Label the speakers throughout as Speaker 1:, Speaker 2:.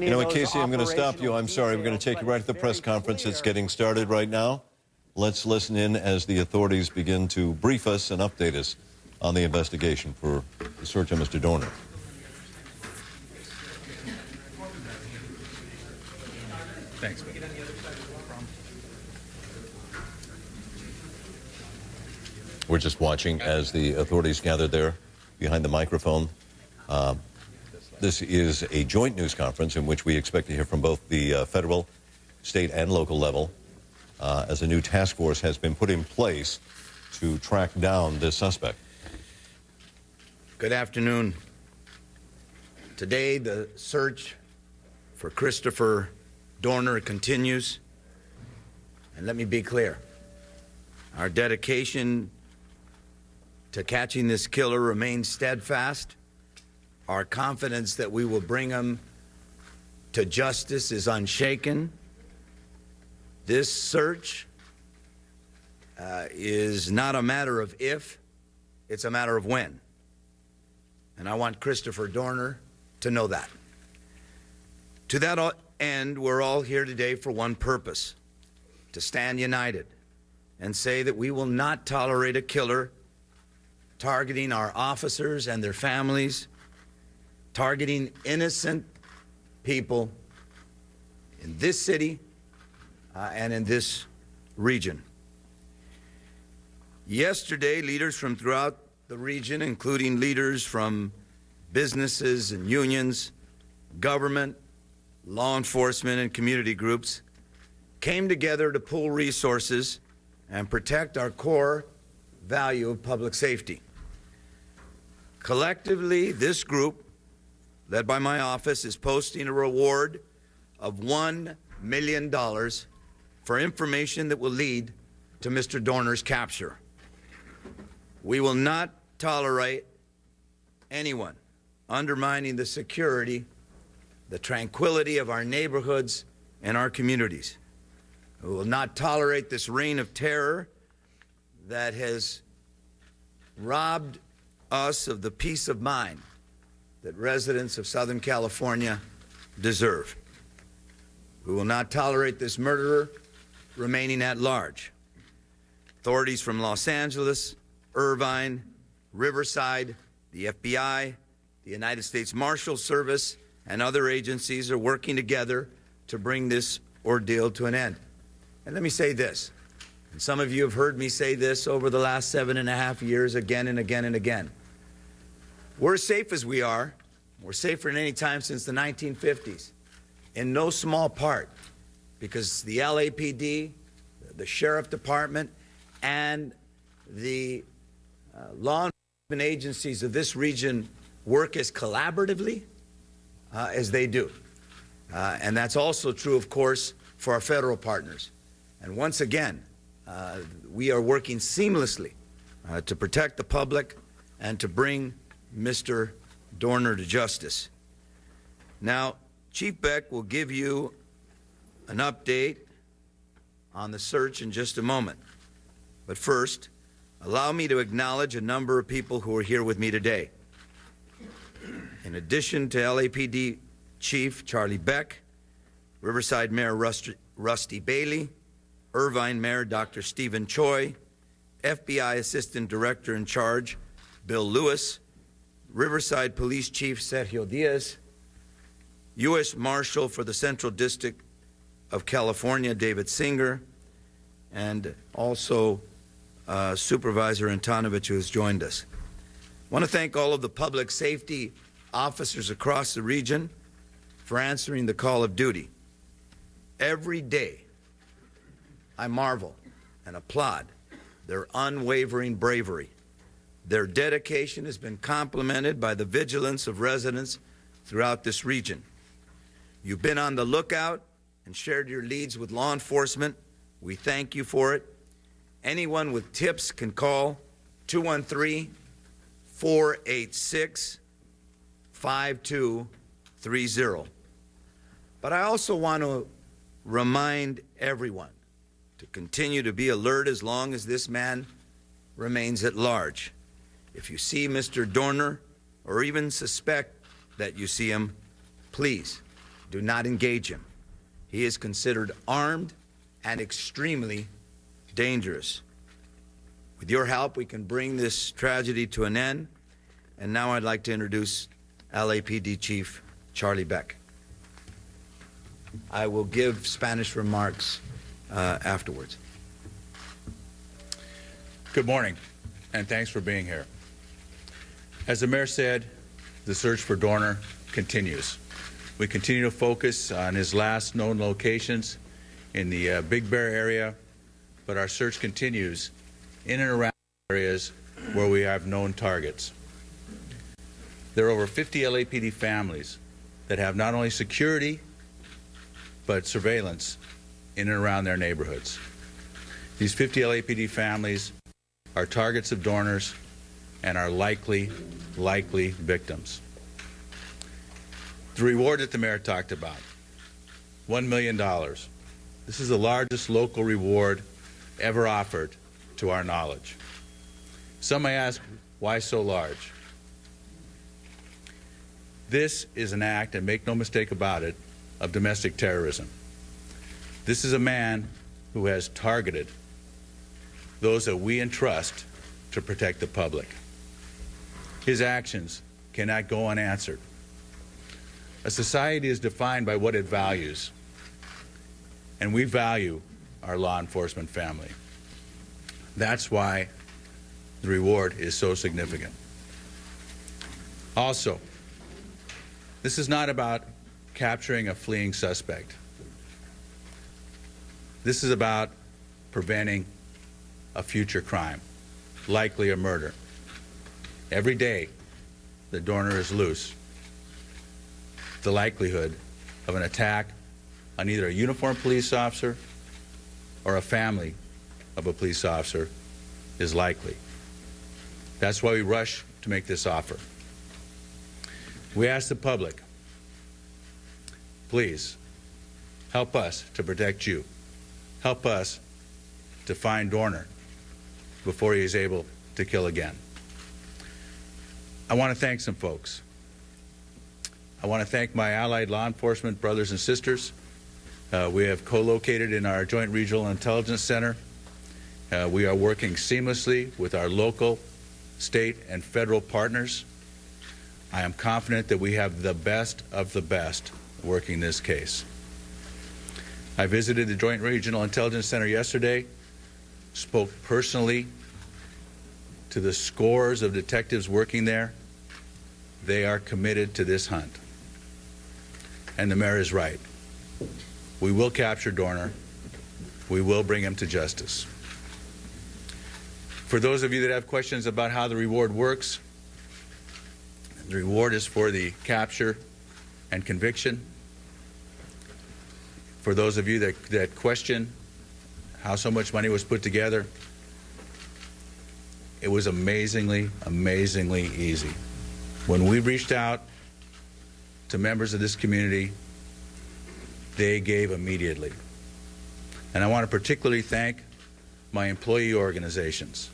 Speaker 1: You know what, Casey, I'm going to stop you. I'm sorry. We're going to take you right to the press conference. It's getting started right now. Let's listen in as the authorities begin to brief us and update us on the investigation for the search of Mr. Dorner.
Speaker 2: Thanks.
Speaker 1: We're just watching as the authorities gather there behind the microphone. This is a joint news conference in which we expect to hear from both the federal, state, and local level as a new task force has been put in place to track down this suspect.
Speaker 3: Good afternoon. Today, the search for Christopher Dorner continues. And let me be clear. Our dedication to catching this killer remains steadfast. Our confidence that we will bring him to justice is unshaken. This search is not a matter of if, it's a matter of when. And I want Christopher Dorner to know that. To that end, we're all here today for one purpose: to stand united and say that we will not tolerate a killer targeting our officers and their families, targeting innocent people in this city and in this region. Yesterday, leaders from throughout the region, including leaders from businesses and unions, government, law enforcement, and community groups, came together to pool resources and protect our core value of public safety. Collectively, this group, led by my office, is posting a reward of $1 million for information that will lead to Mr. Dorner's capture. We will not tolerate anyone undermining the security, the tranquility of our neighborhoods and our communities. We will not tolerate this reign of terror that has robbed us of the peace of mind that residents of Southern California deserve. We will not tolerate this murderer remaining at large. Authorities from Los Angeles, Irvine, Riverside, the FBI, the United States Marshal Service, and other agencies are working together to bring this ordeal to an end. And let me say this, and some of you have heard me say this over the last 7.5 years again and again and again. We're as safe as we are. We're safer than any time since the 1950s, in no small part because the LAPD, the Sheriff Department, and the law enforcement agencies of this region work as collaboratively as they do. And that's also true, of course, for our federal partners. And once again, we are working seamlessly to protect the public and to bring Mr. Dorner to justice. Now, Chief Beck will give you an update on the search in just a moment. But first, allow me to acknowledge a number of people who are here with me today. In addition to LAPD Chief Charlie Beck, Riverside Mayor Rusty Bailey, Irvine Mayor Dr. Stephen Choi, FBI Assistant Director in Charge Bill Lewis, Riverside Police Chief Sergio Diaz, U.S. Marshal for the Central District of California David Singer, and also Supervisor Antonovich, who has joined us. I want to thank all of the public safety officers across the region for answering the call of duty. Every day, I marvel and applaud their unwavering bravery. Their dedication has been complemented by the vigilance of residents throughout this region. You've been on the lookout and shared your leads with law enforcement. We thank you for it. Anyone with tips can call 213-486-5230. But I also want to remind everyone to continue to be alert as long as this man remains at large. If you see Mr. Dorner or even suspect that you see him, please Do not engage him. He is considered armed and extremely dangerous. With your help, we can bring this tragedy to an end. And now I'd like to introduce LAPD Chief Charlie Beck. I will give Spanish remarks afterwards.
Speaker 2: Good morning, and thanks for being here. As the mayor said, the search for Dorner continues. We continue to focus on his last known locations in the Big Bear area, but our search continues in and around areas where we have known targets. There are over 50 LAPD families that have not only security, but surveillance in and around their neighborhoods. These 50 LAPD families are targets of Dorners and are likely victims. The reward that the mayor talked about, $1 million. This is the largest local reward ever offered to our knowledge. Some may ask, why so large? This is an act, and make no mistake about it, of domestic terrorism. This is a man who has targeted those that we entrust to protect the public. His actions cannot go unanswered. A society is defined by what it values, and we value our law enforcement family. That's why the reward is so significant. Also, this is not about capturing a fleeing suspect. This is about preventing a future crime, likely a murder. Every day that Dorner is loose, the likelihood of an attack on either a uniformed police officer or a family of a police officer is likely. That's why we rush to make this offer. We ask the public, please help us to protect you. Help us to find Dorner before he is able to kill again. I want to thank some folks. I want to thank my allied law enforcement brothers and sisters. We have co-located in our Joint Regional Intelligence Center. We are working seamlessly with our local, state, and federal partners. I am confident that we have the best of the best working this case. I visited the Joint Regional Intelligence Center yesterday, spoke personally to the scores of detectives working there. They are committed to this hunt. And the mayor is right. We will capture Dorner. We will bring him to justice. For those of you that have questions about how the reward works, the reward is for the capture and conviction. For those of you that question how so much money was put together, it was amazingly easy. When we reached out to members of this community, they gave immediately. And I want to particularly thank my employee organizations.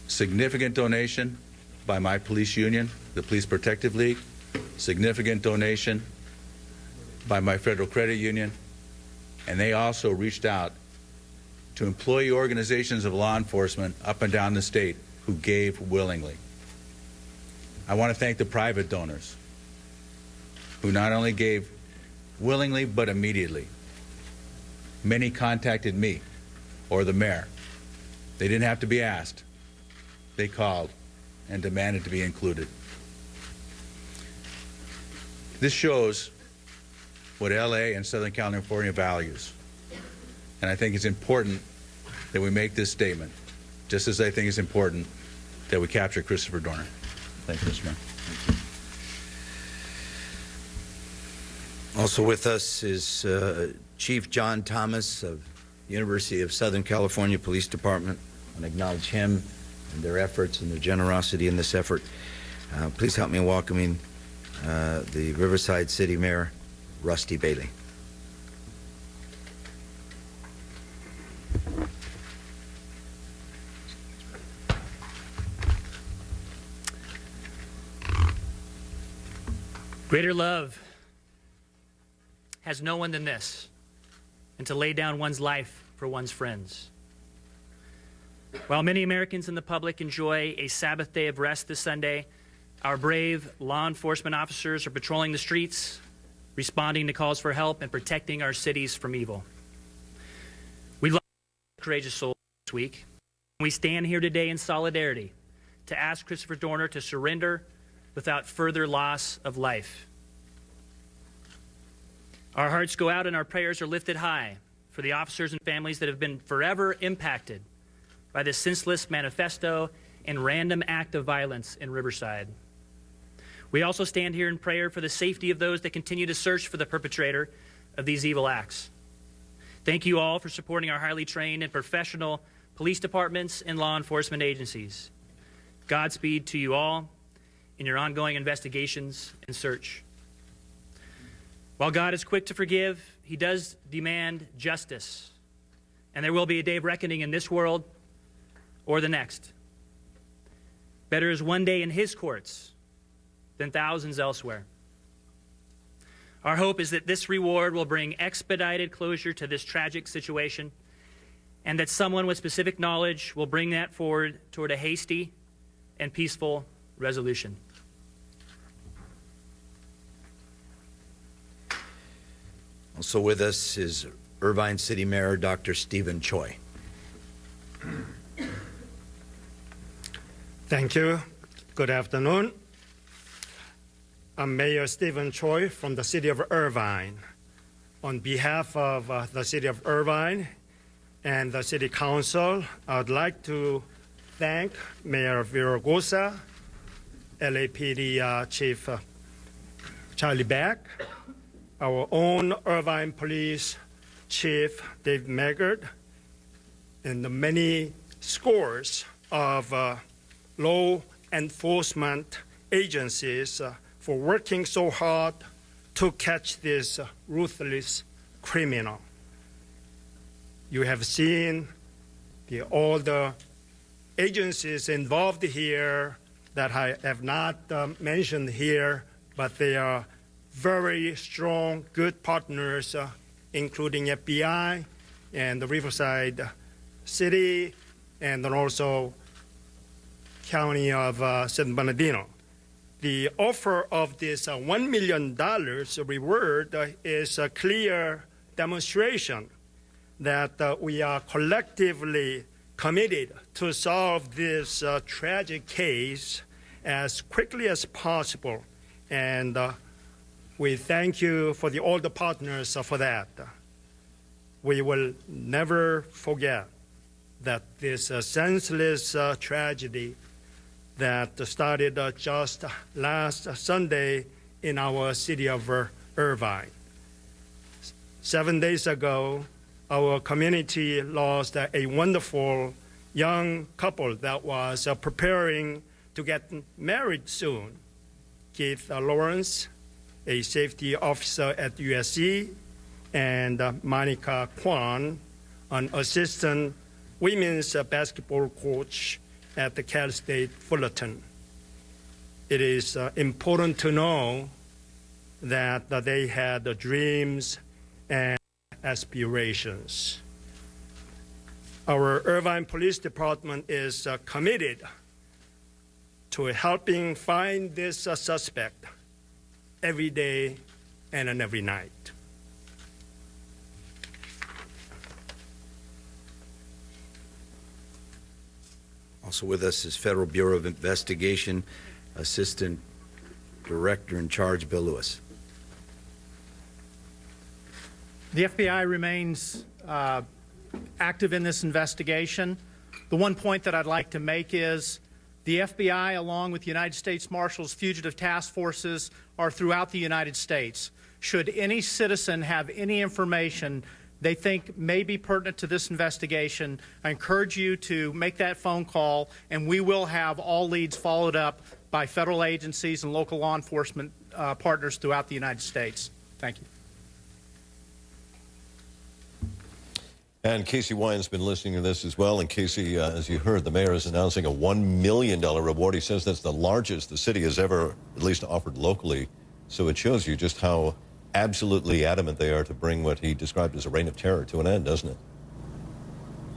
Speaker 2: Significant donation by my police union, the Police Protective League, significant donation by my federal credit union, and they also reached out to employee organizations of law enforcement up and down the state who gave willingly. I want to thank the private donors who not only gave willingly but immediately. Many contacted me or the mayor. They didn't have to be asked. They called and demanded to be included. This shows what LA and Southern California values. And I think it's important that we make this statement, just as I think it's important that we capture Christopher Dorner. Thank you, Mr. Mayor.
Speaker 3: Also with us is Chief John Thomas of University of Southern California Police Department. I want to acknowledge him and their efforts and their generosity in this effort. Please help me in welcoming the Riverside City Mayor, Rusty Bailey.
Speaker 4: Greater love has no one than this, and to lay down one's life for one's friends. While many Americans in the public enjoy a Sabbath day of rest this Sunday, our brave law enforcement officers are patrolling the streets, responding to calls for help, and protecting our cities from evil. We love courageous souls this week. We stand here today in solidarity to ask Christopher Dorner to surrender without further loss of life. Our hearts go out and our prayers are lifted high for the officers and families that have been forever impacted by this senseless manifesto and random act of violence in Riverside. We also stand here in prayer for the safety of those that continue to search for the perpetrator of these evil acts. Thank you all for supporting our highly trained and professional police departments and law enforcement agencies. Godspeed to you all in your ongoing investigations and search. While God is quick to forgive, he does demand justice. And there will be a day of reckoning in this world or the next. Better is one day in his courts than thousands elsewhere. Our hope is that this reward will bring expedited closure to this tragic situation, and that someone with specific knowledge will bring that forward toward a hasty and peaceful resolution.
Speaker 3: Also with us is Irvine City Mayor Dr. Stephen Choi.
Speaker 5: Thank you. Good afternoon. I'm Mayor Stephen Choi from the city of Irvine. On behalf of the city of Irvine and the city council, I would like to thank Mayor Villaraigosa, LAPD Chief Charlie Beck, our own Irvine Police Chief Dave Maggard, and the many scores of law enforcement agencies for working so hard to catch this ruthless criminal. You have seen all the agencies involved here that I have not mentioned here, but they are very strong, good partners, including FBI and the Riverside City, and then also County of San Bernardino. The offer of this $1 million reward is a clear demonstration that we are collectively committed to solve this tragic case as quickly as possible. And we thank you for all the partners for that. We will never forget that this senseless tragedy that started just last Sunday in our city of Irvine. 7 days ago, our community lost a wonderful young couple that was preparing to get married soon. Keith Lawrence, a safety officer at USC, and Monica Kwan, an assistant women's basketball coach at the Cal State Fullerton. It is important to know that they had dreams and aspirations. Our Irvine Police Department is committed to helping find this suspect every day and every night.
Speaker 3: Also with us is Federal Bureau of Investigation Assistant Director in Charge, Bill Lewis.
Speaker 6: The FBI remains active in this investigation. The one point that I'd like to make is the FBI, along with the United States Marshals Fugitive Task Forces, are throughout the United States. Should any citizen have any information they think may be pertinent to this investigation, I encourage you to make that phone call, and we will have all leads followed up by federal agencies and local law enforcement partners throughout the United States. Thank you.
Speaker 1: And Casey Wyand's been listening to this as well. And Casey, as you heard, the mayor is announcing a $1 million reward. He says that's the largest the city has ever at least offered locally. So it shows you just how absolutely adamant they are to bring what he described as a reign of terror to an end, doesn't it?